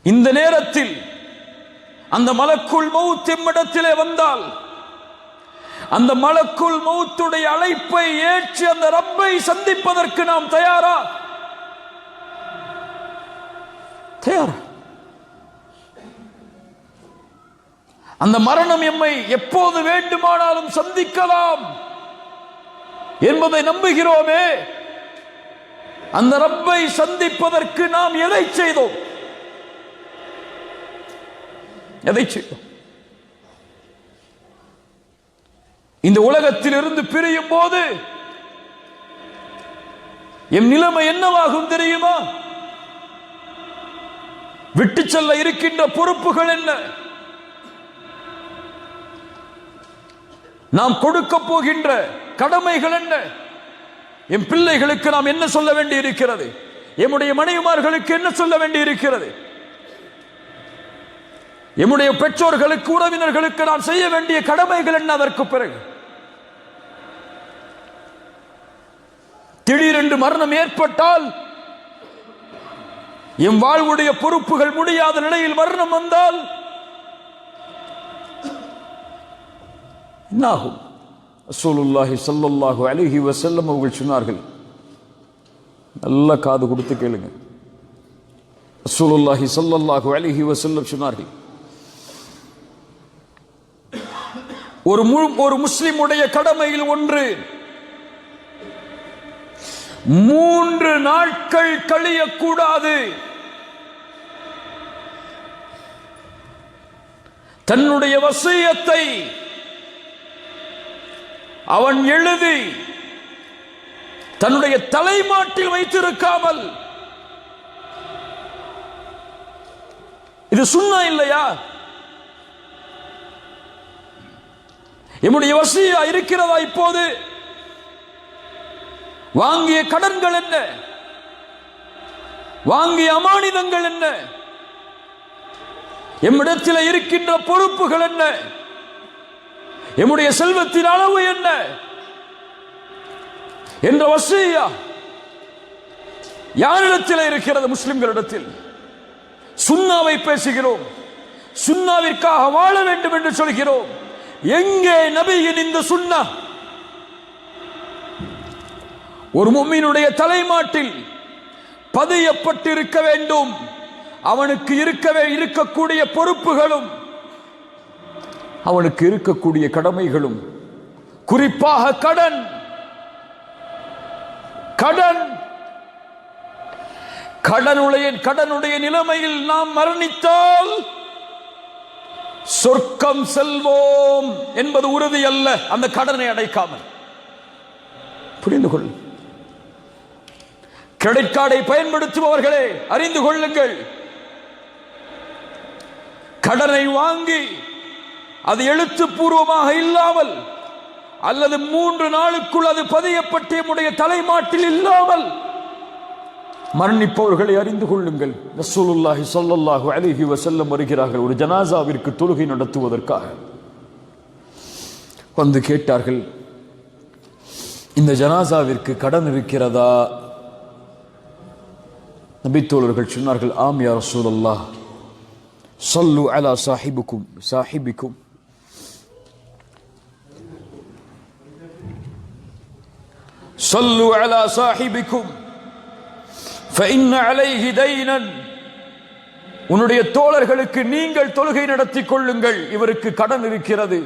இந்த நேரத்தில் அந்த மலக்குல் மௌத் எம்மிடத்திலே வந்தால் அந்த மலக்குல் மௌத்துடைய அழைப்பை ஏற்று அந்த ரப்பை சந்திப்பதற்கு நாம் தயாரா? தயாரா? அந்த மரணம் எம்மை எப்போது வேண்டுமானாலும் சந்திக்கலாம் என்பதை நம்புகிறோமே. அந்த ரப்பை சந்திப்பதற்கு நாம் எதை செய்தோம்? எதை செய்தோம்? இந்த உலகத்தில் இருந்து பிரியும் போது எம் நிலைமை என்னவாகும் தெரியுமா? விட்டு செல்ல இருக்கின்ற பொறுப்புகள் என்ன? நாம் கொடுக்க போகின்ற கடமைகள் என்ன? என் பிள்ளைகளுக்கு நாம் என்ன சொல்ல வேண்டி இருக்கிறது? எம்முடைய மனைவிமார்களுக்கு என்ன சொல்ல வேண்டி இருக்கிறது? எம்முடைய பெற்றோர்களுக்கு, உறவினர்களுக்கு நாம் செய்ய வேண்டிய கடமைகள் என்ன? அதற்கு பிறகு திடீரென்று மரணம் ஏற்பட்டால், எம் வாழ்வுடைய பொறுப்புகள் முடியாத நிலையில் மரணம் வந்தால் என்னாகும்? ரசூலுல்லாஹி ஸல்லல்லாஹு அலைஹி வஸல்லம் அவர்கள் சொன்னார்கள், நல்ல காது கொடுத்து கேளுங்க. ரசூலுல்லாஹி ஸல்லல்லாஹு அலைஹி வஸல்லம் சொன்னார்கள், ஒரு முஸ்லிமுடைய கடமையில் ஒன்று 3 நாட்கள் கழியக்கூடாது. தன்னுடைய வசியத்தை அவன் எழுதி தன்னுடைய தலைமாட்டில் வைத்திருக்காமல், இது சுன்னா இல்லையா? என்னுடைய வசியா இருக்கிறதா? இப்போது வாங்கிய கடன்கள் என்ன? வாங்கிய அமானிதங்கள் என்ன? எம்மிடத்தில் இருக்கின்ற பொறுப்புகள் என்ன? எம்முடைய செல்வத்தின் அளவு என்ன என்ற வசியா யாரிடத்தில் இருக்கிறது? முஸ்லிம்களிடத்தில். சுன்னாவை பேசுகிறோம், சுன்னாவிற்காக வாழ வேண்டும் என்று சொல்கிறோம். எங்கே நபியின் இந்த சுன்னா? ஒரு முஃமினுடைய தலைமாட்டில் பதியப்பட்டு இருக்க வேண்டும். அவனுக்கு இருக்கக்கூடிய பொறுப்புகளும் அவனுக்கு இருக்கக்கூடிய கடமைகளும், குறிப்பாக கடன். கடனுடைய நிலைமையில் நாம் மரணித்தால் சொர்க்கம் செல்வோம் என்பது உறுதி அல்ல. அந்த கடனை அடைக்காமல் புரிந்து கொள். கிரெடிட் கார்டை பயன்படுத்துபவர்களே அறிந்து கொள்ளுங்கள், கடனை வாங்கி அது எழுத்துப்பூர்வமாக இல்லாமல் அல்லது 3 நாளுக்குள் அது பதியப்பட்ட நம்முடைய தலைமாட்டில் இல்லாமல் மரணிப்பவர்களை அறிந்து கொள்ளுங்கள். ரசூலுல்லாஹி ஸல்லல்லாஹு அலைஹி வஸல்லம் வருகிறார்கள். ஒரு ஜனாசாவிற்கு தொழுகை நடத்துவதற்காக வந்து கேட்டார்கள், இந்த ஜனாசாவிற்கு கடன் இருக்கிறதா? நபி தோழர்கள் சொன்னார்கள், ஆம் யா ரசூலல்லாஹ், ஸல்லு அலா சாஹிபிக்கும் ஸல்லு அலா சாஹிபிக்கும் ஃபஇன்ன அலைஹி தைனன். உன்னுடைய தோழர்களுக்கு நீங்கள் தொழுகை நடத்திக் கொள்ளுங்கள், இவருக்கு கடன் இருக்கிறது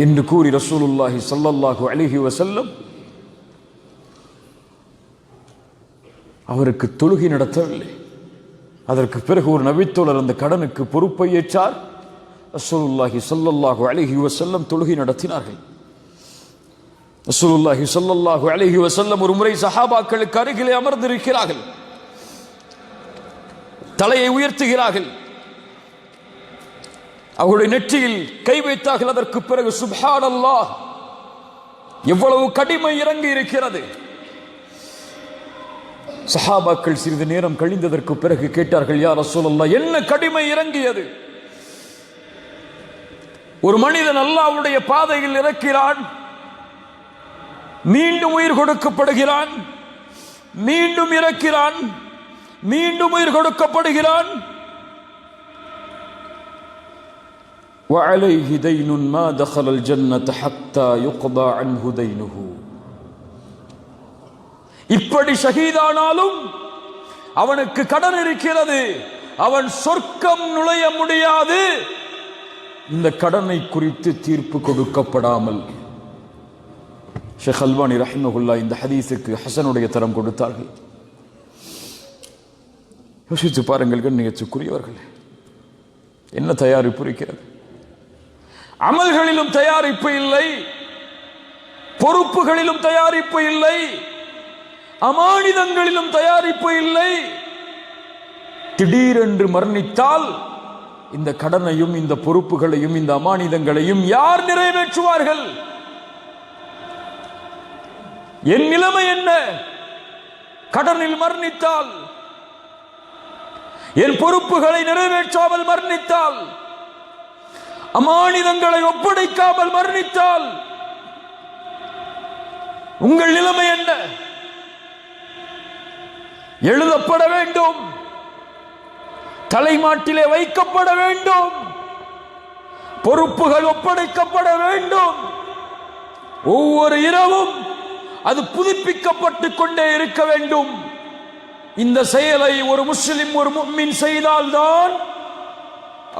என்று கூறி ரசூலுல்லாஹி ஸல்லல்லாஹு அலைஹி வஸல்லம் அவருக்கு தொழுகை நடத்தவில்லை. அதற்கு பிறகு ஒரு நபித்தோழர் அந்த கடனுக்கு பொறுப்பை ஏற்றார். ரசூலுல்லாஹி ஸல்லல்லாஹு அலைஹி வஸல்லம் தொழுகை நடத்தினார்கள். ரசூலுல்லாஹி ஸல்லல்லாஹு அலைஹி வஸல்லம் ஒரு முறை சஹாபாக்களுக்கு அருகிலே அமர்ந்திருக்கிறார்கள். தலையை உயர்த்துகிறார்கள். அவருடைய நெற்றியில் கை வைத்தார்கள். அதற்கு பிறகு சுப்ஹானல்லாஹ், எவ்வளவு கடிமை இறங்கி இருக்கிறது. சஹாபாக்கள் சிறிது நேரம் கழிந்ததற்கு பிறகு கேட்டார்கள், யா ரசூலல்லாஹ், என்ன கடிமை இறங்கியது? ஒரு மனிதன் அல்லாஹ்வுடைய பாதையில் இறக்கிறான், மீண்டும் உயிர் கொடுக்கப்படுகிறான், மீண்டும் இறக்கிறான், மீண்டும் உயிர் கொடுக்கப்படுகிறான். وعليه دين ما دخل الجنة حتى يقضى عنه دينه. இப்படி ஷஹீதானாலும் அவனுக்கு கடன் இருக்கிறது, அவன் சொர்க்கம் நுழைய முடியாது இந்த கடனை குறித்து தீர்ப்பு கொடுக்கப்படாமல். ஷேக் அல்பானி ரஹிமஹுல்லாஹ் இந்த ஹதீஸுக்கு ஹசனுடைய தரம் கொடுத்தார்கள். யோசித்து பாருங்கள் கண்ணியத்துக்குரியவர்கள், என்ன தயாரிப்பு இருக்கிறது? அமல்களிலும் தயாரிப்பு இல்லை, பொறுப்புகளிலும் தயாரிப்பு இல்லை, அமானிதங்களிலும் தயாரிப்பு இல்லை. திடீரென்று மரணித்தால் இந்த கடனையும் இந்த பொறுப்புகளையும் இந்த அமானிதங்களையும் யார் நிறைவேற்றுவார்கள்? என் நிலைமை என்ன? கடனில் மரணித்தால், என் பொறுப்புகளை நிறைவேற்றாமல் மரணித்தால், அமானிதங்களை ஒப்படைக்காமல் மரணித்தால் உங்கள் நிலைமை என்ன? எழுதப்பட வேண்டும், தலைமாட்டிலே வைக்கப்பட வேண்டும், பொறுப்புகள் ஒப்படைக்கப்பட வேண்டும். ஒவ்வொரு இரவும் அது புதுப்பிக்கப்பட்டுக் கொண்டே இருக்க வேண்டும். இந்த செயலை ஒரு முஸ்லிம் ஒரு முஃமின் செய்தால்தான்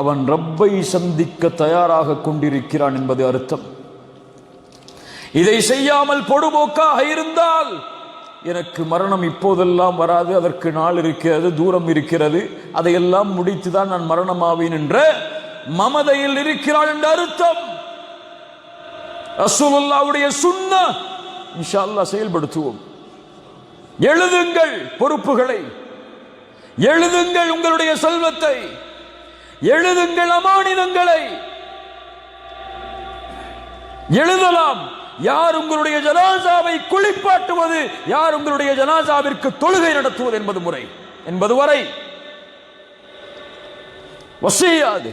அவன் ரப்பை சந்திக்க தயாராக கொண்டிருக்கிறான் என்பது அர்த்தம். இதை செய்யாமல் பொடுபோக்காக இருந்தால் எனக்கு மரணம் இப்போதெல்லாம் வராது, அதற்கு நாள் இருக்கிறது, தூரம் இருக்கிறது, அதையெல்லாம் முடித்துதான் நான் மரணமாவேன் என்ற மமதையில் இருக்கிறான் என்ற அர்த்தம். ரசூலுல்லாஹ்வுடைய சுன்னah இன்ஷா அல்லாஹ் செயல்படுத்துவோம். எழுதுங்கள் பொறுப்புகளை, எழுதுங்கள் உங்களுடைய செல்வத்தை, எழுதுங்கள் அமானிதங்களை. எழுதலாம் யார் உங்களுடைய ஜனாசாவை குளிப்பாட்டுவது, யார் உங்களுடைய ஜனாசாவிற்கு தொழுகை நடத்துவது என்பது முறை என்பது வரை வசியாது.